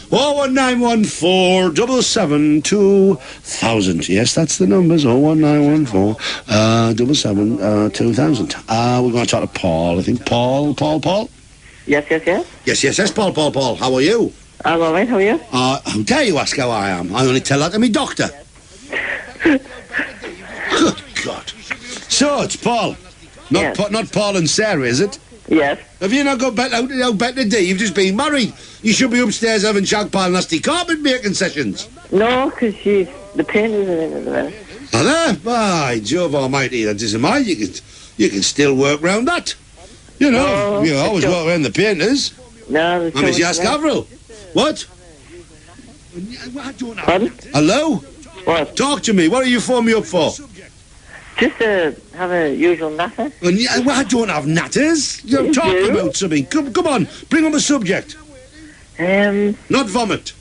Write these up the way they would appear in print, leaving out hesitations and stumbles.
01914 2000. Yes, that's the numbers. 01914 77 2000. We're going to talk to Paul. I think Paul. Yes. Yes, Paul. How are you? I'm all right, how are you? How dare you ask how I am? I only tell that to me doctor. Good God. So, it's Paul. Not Paul and Sarah, is it? Yes. Have you not got out better today? You've just been married. You should be upstairs having shag pile nasty carpet making sessions. No, because the pain isn't in the minute. Are there? By Jove Almighty, that doesn't mind. You can still work round that. You know, you always work around the painters. No, I'm Miss Yask Avril. What? Pardon? Hello? What? Talk to me. What are you phoning me up for? Just to have a usual natter. I don't have natters. You're talking about something. Come on, bring on the subject. Not vomit.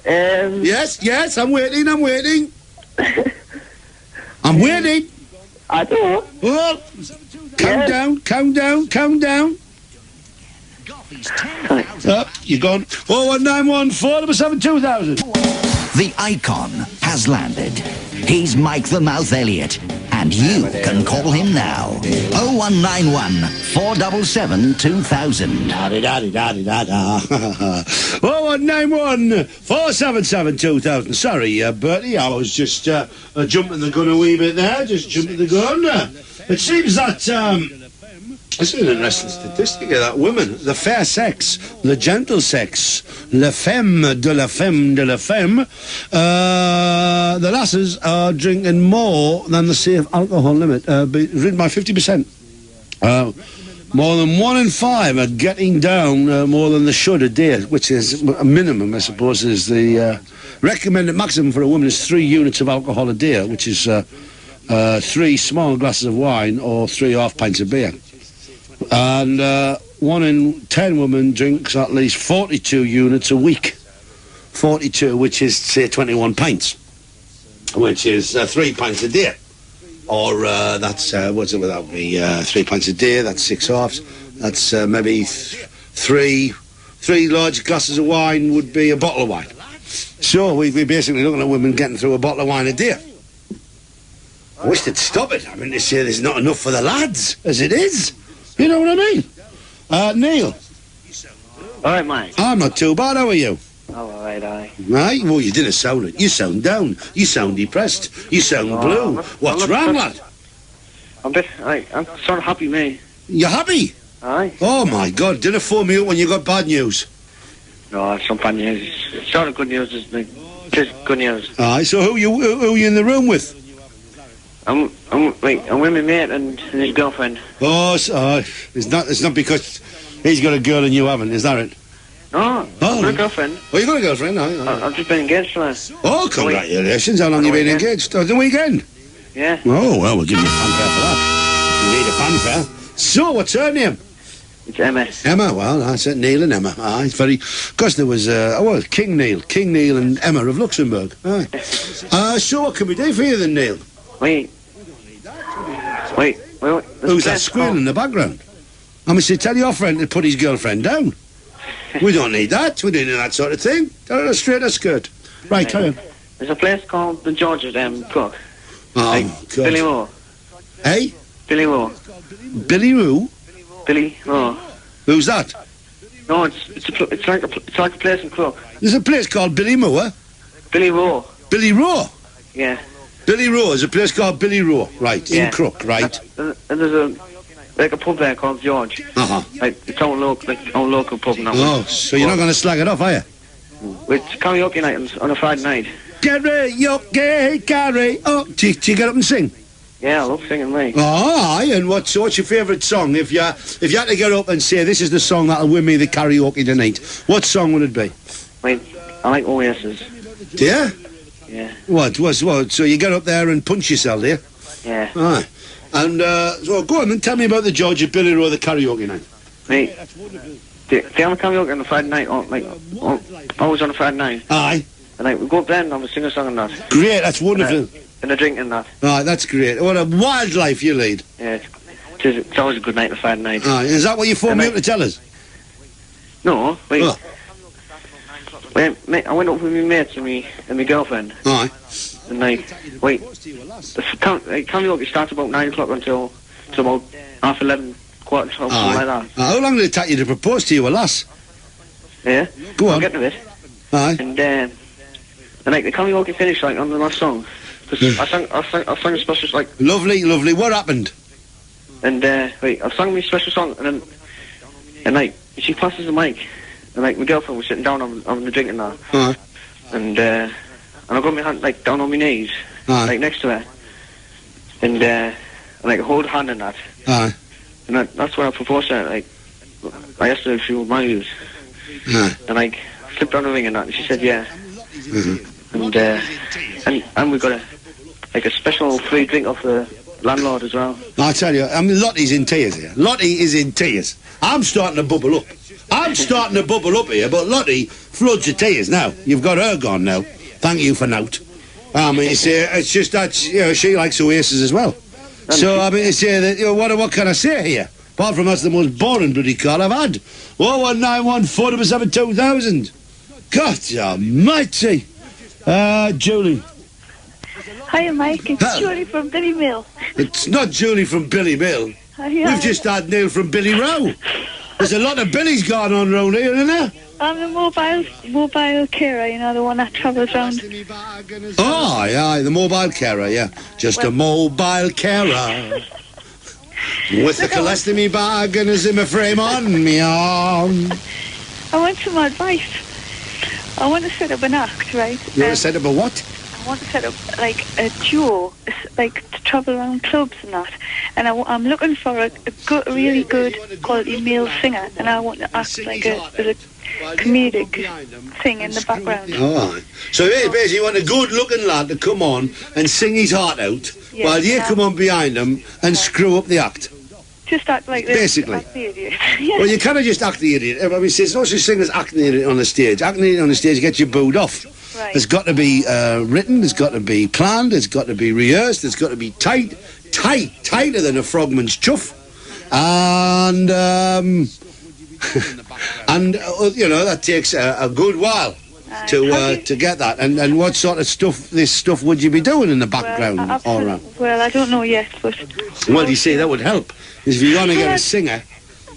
Yes, I'm waiting. I'm waiting. I don't know. Well, count down. You're gone. 01914 2000. The Icon has landed. He's Mike the Mouth Elliott, and you can call him now. 0191 477 2000. 0191 477 2000. Sorry, Bertie, I was just jumping the gun a wee bit there. Just jumping the gun. It seems that it's an interesting statistic of that women, the fair sex, the gentle sex, la femme de la femme de la femme, the lasses are drinking more than the safe alcohol limit, written by 50%. More than 1 in 5 are getting down more than they should a day, which is a minimum, I suppose, is the recommended maximum for a woman is 3 units of alcohol a day, which is 3 small glasses of wine or 3 half pints of beer. And 1 in 10 women drinks at least 42 units a week. 42, which is, say, 21 pints, which is 3 pints a day. Or that's, what's it without me? 3 pints a day, that's 6 halves. That's maybe 3 large glasses of wine would be a bottle of wine. So we're basically looking at women getting through a bottle of wine a day. I wish they'd stop it. I mean, they say there's not enough for the lads, as it is. You know what I mean? Neil. All right, Mike. I'm not too bad. How are you? Oh, all right, aye. Right? Well, you didn't sound it. You sound down. You sound depressed. You sound blue. What's wrong, lad? I'm sort of happy, mate. You're happy? Aye. Oh, my God. Didn't phone me up when you got bad news. No, it's some bad news. It's sort of good news, isn't it? Just good news. Aye, so who you in the room with? I'm with my mate and his girlfriend. Oh, it's not because he's got a girl and you haven't, is that it? No, I've got a girlfriend. Oh, you got a girlfriend? No. I've just been engaged to her. Oh, congratulations. How long have you been engaged? Oh, the weekend? Yeah. Oh, well, we'll give you a fanfare for that. You need a fanfare. So, what's her name? It's Emma. Emma, well, that's it, Neil and Emma. Aye, it's very... Because there was, King Neil and Emma of Luxembourg. Aye. So what can we do for you then, Neil? Wait. Who's that squealing in the background? I mean, tell your friend to put his girlfriend down. We don't need that. We don't need that sort of thing. Tell her straight or skirt. Right, carry on. There's a place called the George's Cook. Oh, God. Billy Moore. Hey? Billy Moore. Billy who? Billy Moore. Who's that? No, it's like a place in Crook. There's a place called Billy Moore? Billy Rowe. Billy Rowe? Yeah. Billy Rowe. There's a place called Billy Rowe. Right, in Crook, right. And there's a pub there called George. Uh-huh. Like its own local pub now. Oh, so you're not going to slag it off, are you? It's karaoke night on a Friday night. Karaoke. Oh, do you get up and sing? Yeah, I love singing, mate. Oh, aye, and what's your favourite song? If you had to get up and say, this is the song that'll win me the karaoke tonight, what song would it be? Mate, I like Oasis. Do you? Yeah. What? So you get up there and punch yourself, do you? Yeah. Aye. And, so go on and tell me about the George at Billy Rowe, the karaoke night. Mate, they have a karaoke on the Friday night, always on a Friday night. Aye. And we go up there and have a sing-a-song and that. Great, that's wonderful. And a drink and that. Aye, that's great. What a wild life you lead. Yeah, it's always a good night, the Friday night. Aye, is that what you phoned me up to tell us? No, wait. Oh. Wait, I went up with my mates and my girlfriend. Aye. And like, wait, the karaoke starts about 9 o'clock until about half 11, quarter to 12, something like that. How long did it take you to propose to your lass? Yeah. Go on. I'll get to it. Aye. And like the karaoke finished like on the last song. Cause I sang a special like. Lovely, lovely. What happened? And wait, I sang my special song and like she passes the mic, and like my girlfriend was sitting down having a drink and that. Aye. And I got my hand like down on my knees, like next to her, and like hold her hand in that. Aye. And that's when I proposed to her. Like I asked her if she would marry us. Aye. And like slipped on the ring and that, and she said yeah. And we got a special free drink off the landlord as well. I tell you, I mean, Lottie's in tears here. Lottie is in tears. I'm starting to bubble up. I'm starting to bubble up here, but Lottie floods of tears now. You've got her gone now. Thank you for nout. I mean, it's just that, she likes Oasis as well. So, I mean, it's that, what can I say here? Apart from that's the most boring bloody call I've had. 01914 477 2000. God almighty. Julie. Hiya, Mike. It's Julie from Billy Mill. It's not Julie from Billy Mill. We've just had Neil from Billy Row. There's a lot of Billies going on round here, isn't there? I'm the mobile carer, the one that travels round. Oh, aye, the mobile carer, yeah. Just a mobile carer. With a colostomy bag and a Zimmer frame on me arm. I want some advice. I want to set up an act, right? You want to set up a what? I want to set up, like, a duo, like, to travel around clubs and that. And I'm looking for a really good quality male singer, and I want to act like a comedic thing in the background. Oh, so basically you want a good-looking lad to come on and sing his heart out, while you come on behind him and screw up the act. Just act like this. Basically. Act the idiot. Well, you cannot just act the idiot. I mean, there's no such thing as acting the idiot on the stage. Acting the idiot on the stage gets you booed off. Right. It's got to be written, it's got to be planned, it's got to be rehearsed, it's got to be tighter than a frogman's chuff. And, that takes a good while to get that. And what sort of stuff would you be doing in the background all around? Well, I don't know yet, but... Well, you see, that would help. If you're going to get a singer...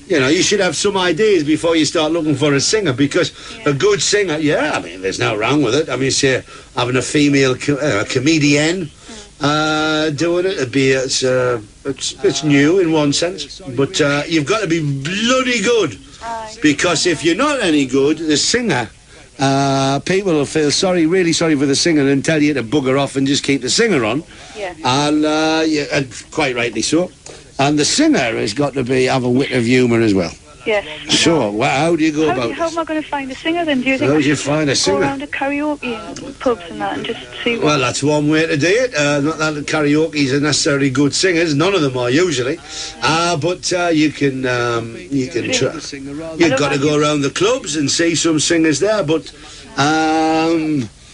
you should have some ideas before you start looking for a singer, because a good singer, I mean, there's no wrong with it. I mean, say, having a female comedian doing it, it's new in one sense, but you've got to be bloody good, because if you're not any good, the singer, people will feel really sorry for the singer and tell you to bugger off and just keep the singer on, and quite rightly so. And the singer has got to have a wit of humour as well. Yes. So, how do you go about How am I going to find a singer then? Do you think How do you find a singer? Go around to karaoke and pubs and that and just see what... Well, that's one way to do it. Not that karaoke's are necessarily good singers. None of them are usually. But you can try. You've got to go around the clubs and see some singers there. But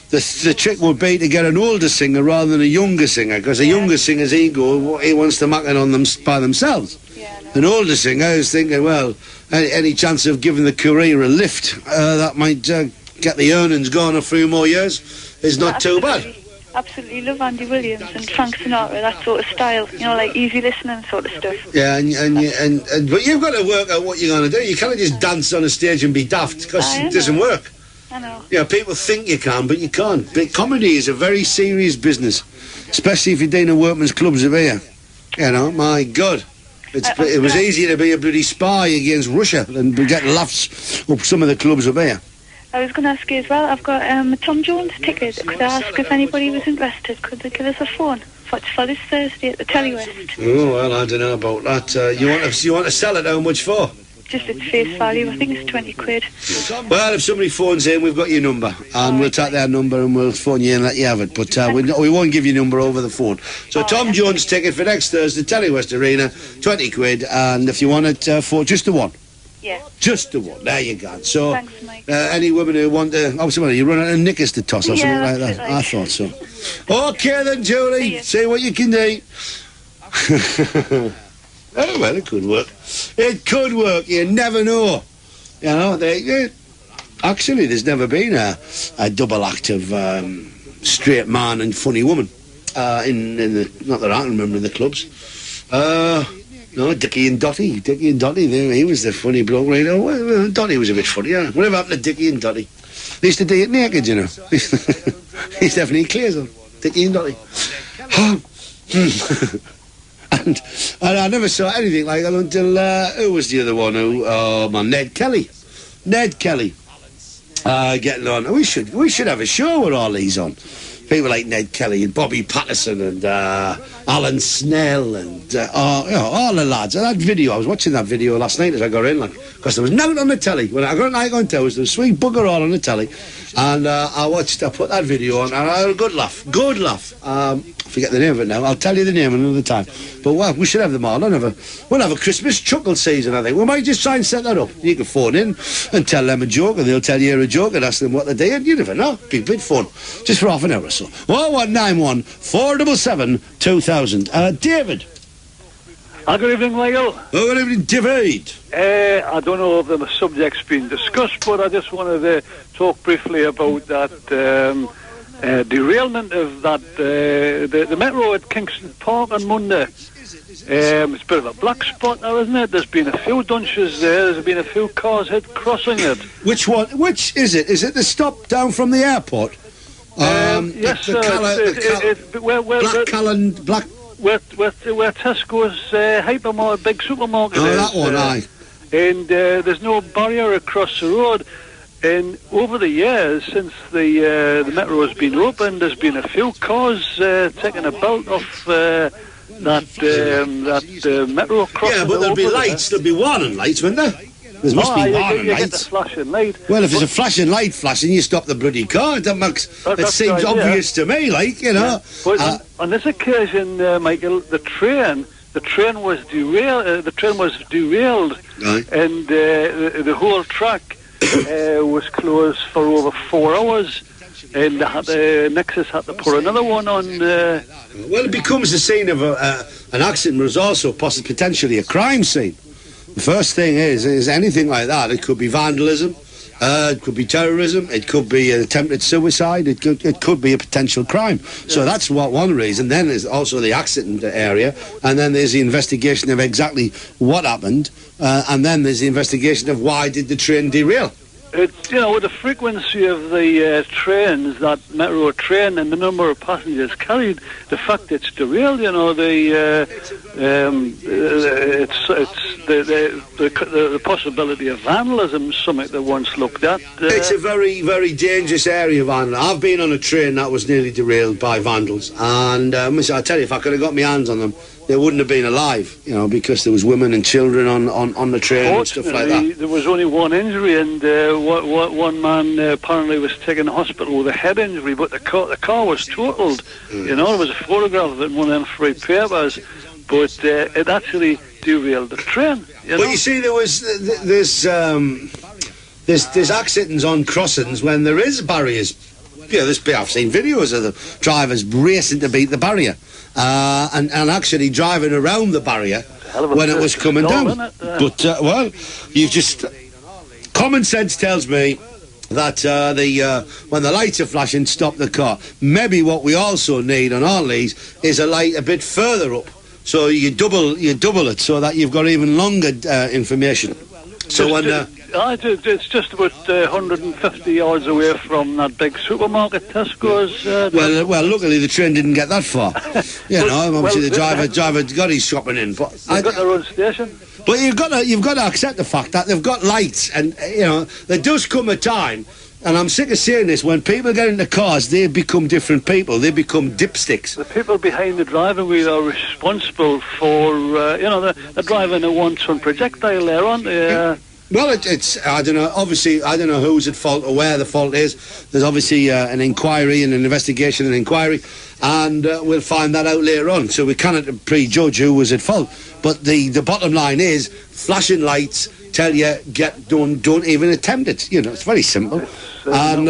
the trick would be to get an older singer rather than a younger singer, because a younger singer's ego, he wants to market on them by themselves. An older singer is thinking, well, any chance of giving the career a lift that might get the earnings going a few more years is not too bad. Absolutely love Andy Williams and Frank Sinatra, that sort of style, like easy listening sort of stuff. Yeah, but you've got to work out what you're going to do. You can't just dance on a stage and be daft, because it doesn't work. I know. People think you can, but you can't. But comedy is a very serious business, especially if you're doing a workman's clubs of here. My God. It was easier to be a bloody spy against Russia than get laughs up some of the clubs up here. I was going to ask you as well, I've got a Tom Jones ticket. Could I ask if anybody was interested? Could they give us a phone? It's for this Thursday at the Telewest. Oh, well, I don't know about that. You want to sell it? How much for? Just at face value, I think it's 20 quid. Well, if somebody phones in, we've got your number, and we'll take their number and we'll phone you and let you have it. But we won't give your number over the phone. So Tom Jones ticket for next Thursday, Telewest Arena, 20 quid, and if you want it for just the one. Yeah. Just the one. There you go. So, thanks, Mike. Any women who want to... you run out of knickers to toss or something like that? I thought so. OK then, Julie. See what you can do. Oh, well, it could work. It could work. You never know. You know, actually, there's never been a double act of straight man and funny woman in the, not that I can remember, in the clubs. No, Dickie and Dotty. He was the funny bloke, right? Well, Dotty was a bit funny, yeah. Whatever happened to Dickie and Dotty? They used to do it naked, you know. He's definitely clear, son. Dickie and Dotty. And I never saw anything like that until, who was the other one? Ned Kelly. Getting on. We should have a show with all these on. People like Ned Kelly and Bobby Patterson and Alan Snell and all the lads. And that video, I was watching that video last night as I got in, because there was nothing on the telly. When I got an Icon Towers, there was sweet bugger all on the telly. And I put that video on, and I had a good laugh. I forget the name of it now. I'll tell you the name another time. But we should have them all. We'll have a Christmas chuckle season, I think. We might just try and set that up. You can phone in and tell them a joke, and they'll tell you a joke and ask them what they did. You never know. Be a bit fun. Just for half an hour or so. 0191 477 2000. David. Good evening, Michael. Good evening, David. I don't know if the subject's been discussed, but I just wanted to talk briefly about that derailment of that the metro at Kingston Park on Monday. It's a bit of a black spot now, isn't it? There's been a few dunches there. There's been a few cars crossing it. Which one? Which is it? Is it the stop down from the airport? Yes, where Tesco's hypermarket, big supermarket is. That one, aye. And there's no barrier across the road. And over the years, since the metro has been opened, there's been a few cars taking a belt off that metro crossing. Yeah, but there'll be lights. There'll be warning lights, won't there? There must be warning lights. Get the flashing light. Well, if there's a flashing light flashing, you stop the bloody car. That seems obvious to me, like, you know. Yeah. But on this occasion, Michael, the train was derailed, right. And the whole track was closed for over 4 hours. And Nexus had to put another one on. Well, it becomes the scene of an accident, but it's also potentially a crime scene. The first thing is anything like that. It could be vandalism, it could be terrorism, it could be attempted suicide, it could be a potential crime. So that's one reason. Then there's also the accident area, and then there's the investigation of exactly what happened, and then there's the investigation of why did the train derail. It's, with the frequency of the trains, that metro train, and the number of passengers carried, the fact it's derailed, the possibility of vandalism is something that once looked at. It's a very, very dangerous area, vandalism. I've been on a train that was nearly derailed by vandals, and I tell you, if I could have got my hands on them, they wouldn't have been alive, because there was women and children on the train and stuff like that. There was only one injury, and one man apparently was taken to hospital with a head injury, but the car was totaled. There was a photograph of it in one of them free papers, but it actually derailed the train. But you see, there's accidents on crossings when there is barriers. I've seen videos of the drivers racing to beat the barrier. And actually driving around the barrier when it was coming down. But, you've just... Common sense tells me that when the lights are flashing, stop the car. Maybe what we also need on all these is a light a bit further up. So you double it so that you've got even longer information. So when... it's just about 150 yards away from that big supermarket, Tesco's. Well, luckily the train didn't get that far. Obviously the driver got his shopping in. But they've got their own station. But you've got to accept the fact that they've got lights, and there does come a time, and I'm sick of saying this, when people get into cars, they become different people. They become dipsticks. The people behind the driving wheel are responsible for, they're driving a one-ton projectile there, aren't they? Well, it's I don't know. Obviously, I don't know who's at fault or where the fault is. There's obviously an inquiry and an investigation and inquiry, and we'll find that out later on. So we cannot prejudge who was at fault. But the bottom line is, flashing lights tell you don't even attempt it. It's very simple. But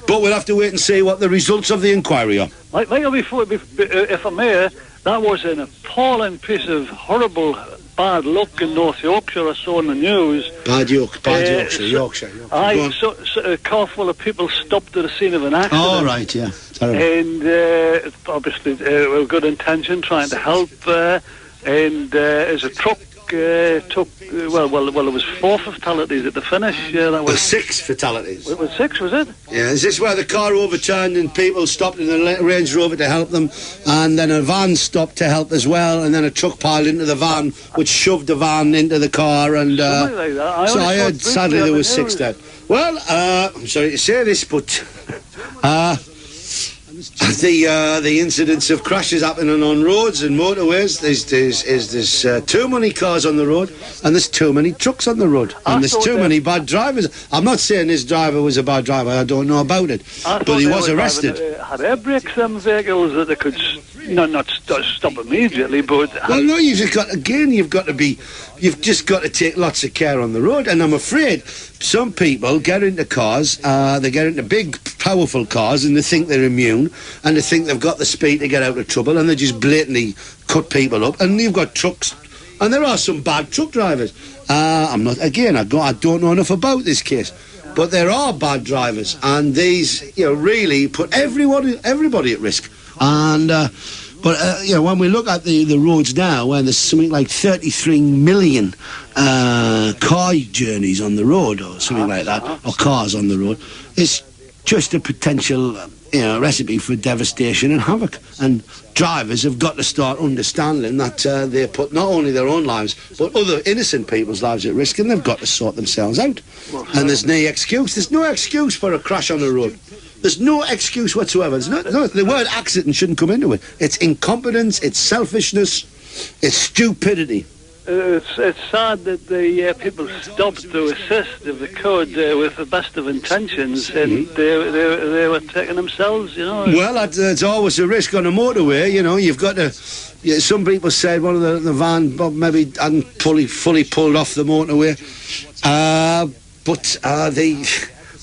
we'll have to wait and see what the results of the inquiry are. Michael, if I may, that was an appalling piece of horrible bad luck in North Yorkshire. I saw in the news. Bad Yorkshire. Aye, so a car full of people stopped at the scene of an accident. Oh, right, yeah. Terrible. And obviously, with good intention, trying to help. And as a truck took, well, there was 4 fatalities at the finish. That was 6 fatalities. It was 6, was it? Yeah, is this where the car overturned and people stopped in the Range Rover to help them, and then a van stopped to help as well, and then a truck piled into the van, which shoved the van into the car, and something like that. so I heard sadly there was 6 dead. Well, I'm sorry to say this, but the incidents of crashes happening on roads and motorways, there's too many cars on the road, and there's too many trucks on the road, and there's too many bad drivers. I'm not saying this driver was a bad driver, I don't know about it, but he was arrested. Had air brakes, some vehicles that they could not stop immediately, but... Well, no, you've just got to take lots of care on the road, and I'm afraid some people get into cars, they get into big, powerful cars, and they think they're immune, and they think they've got the speed to get out of trouble, and they just blatantly cut people up, and you've got trucks, and there are some bad truck drivers. I don't know enough about this case, but there are bad drivers, and these, really put everybody at risk. And when we look at the roads now, when there's something like 33 million car journeys on the road, or something like that, or cars on the road, it's just a potential recipe for devastation and havoc. And drivers have got to start understanding that they put not only their own lives, but other innocent people's lives at risk, and they've got to sort themselves out. And there's no excuse. There's no excuse for a crash on the road. There's no excuse whatsoever. The word accident shouldn't come into it. It's incompetence, it's selfishness, it's stupidity. It's sad that the people stopped to assist if they could with the best of intentions, and they were taking themselves, Well, that's always a risk on a motorway, You've got to... some people said one of the van maybe hadn't fully pulled off the motorway, but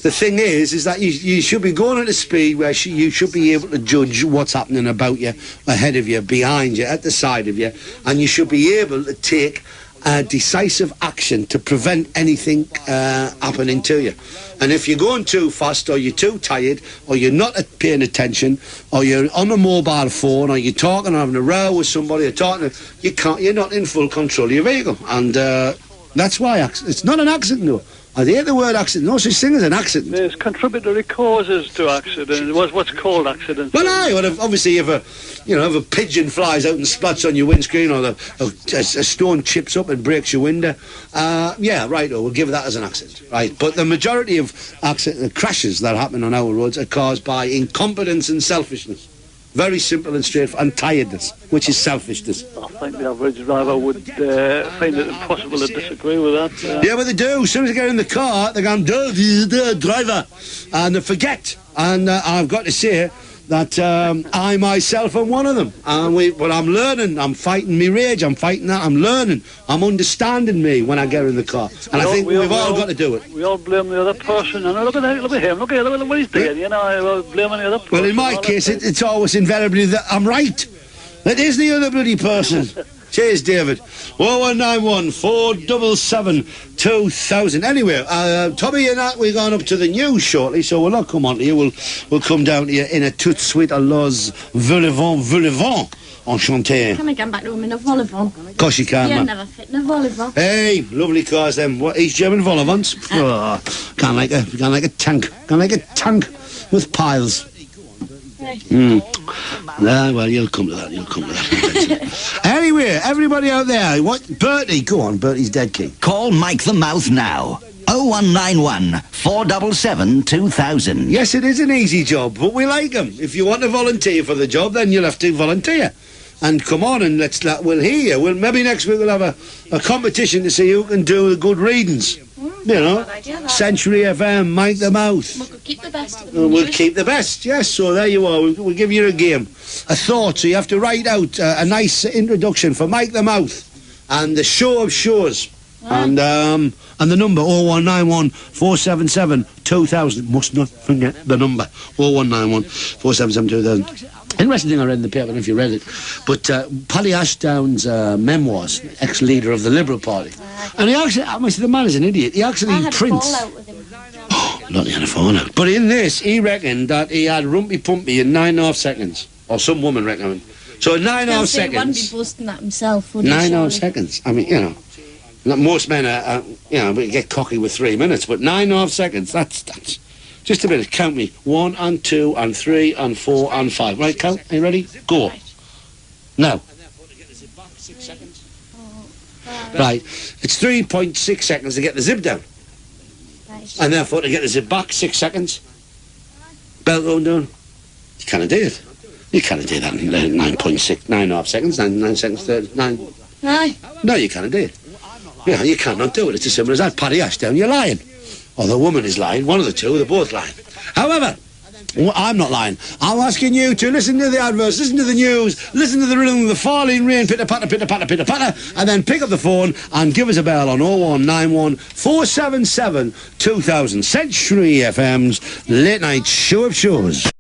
the thing is that you should be going at a speed where you should be able to judge what's happening about you, ahead of you, behind you, at the side of you, and you should be able to take decisive action to prevent anything happening to you. And if you're going too fast, or you're too tired, or you're not paying attention, or you're on a mobile phone, or you're talking or having a row with somebody, you're not in full control of your vehicle. And that's why it's not an accident, though. I hate the word accident. No such thing as an accident. There's contributory causes to accidents. What's called accidents? Well, obviously, if a pigeon flies out and splats on your windscreen, or a stone chips up and breaks your window, we'll give that as an accident, right? But the majority of crashes that happen on our roads are caused by incompetence and selfishness. Very simple and straightforward, and tiredness, which is selfishness. I think the average driver would find it impossible to disagree with that. Yeah, but they do. As soon as they get in the car, they're going, duh, driver, and they forget. And I've got to say that I myself am one of them. But I'm learning. I'm fighting me rage. I'm fighting that. I'm learning. I'm understanding me when I get in the car. And I think we've all got to do it. We all blame the other person. And look at him. Look at what he's doing. Blaming the other person. Well, in my case, it's always invariably that I'm right. It is the other bloody person. Cheers, David. 0191 477 2000. Anyway, Tommy and I, we're going up to the news shortly, so we'll not come on to you. We'll come down to you in a tout de suite à l'os Volevant. Enchanté. Can we come back to him in a Volevant? Of course you can, man. Never fit in a Volevant. Hey, lovely cars, them. What, East German Volevants? Can't like a tank. Can't like a tank with piles. Well, you'll come to that. Anyway, everybody out there, Bertie, go on, Bertie's dead king. Call Mike the Mouth now. 0191 477 2000. Yes, it is an easy job, but we like them. If you want to volunteer for the job, then you'll have to volunteer. And come on, and we'll hear you. Maybe next week we'll have a competition to see who can do the good readings. Century FM, Mike the Mouth. We'll keep the best. We'll keep the best, yes. So there you are. We'll give you a game, a thought. So you have to write out a nice introduction for Mike the Mouth and the show of shows. And the number 0191 477 2000. Must not forget the number 0191 477 2000. Interesting thing I read in the paper, I don't know if you read it, but Paddy Ashdown's memoirs, ex-leader of the Liberal Party, and he actually, I mean, the man is an idiot. He actually I had prints. a fallout with him. Not he had a fallout. But in this, he reckoned that he had Rumpy Pumpy in 9.5 seconds, or some woman reckoned. So in 9.5 seconds. He wouldn't be boasting that himself, would he? 9.5 seconds. I mean, you know. Most men are you know, get cocky with 3 minutes, but 9.5 seconds, that's just a minute. Count me. 1 and 2 and 3 and 4 and 5. Right, count. Are you ready? Go. Now. Right. It's 3.6 seconds to get the zip down. And therefore to get the zip back, 6 seconds. Belt going down. You can't do it. You can't do that in 9.5 seconds, 9 seconds, 9. Aye. No, you can't do it. Yeah, you cannot do it. It's as simple as that. Paddy Ashdown, you're lying. Or the woman is lying. One of the two, they're both lying. However, I'm not lying. I'm asking you to listen to the adverts, listen to the news, listen to the rhythm of the falling rain, pitter-patter, pitter-patter, pitter-patter, and then pick up the phone and give us a bell on 0191 477 2000. Century FM's late night show of shows.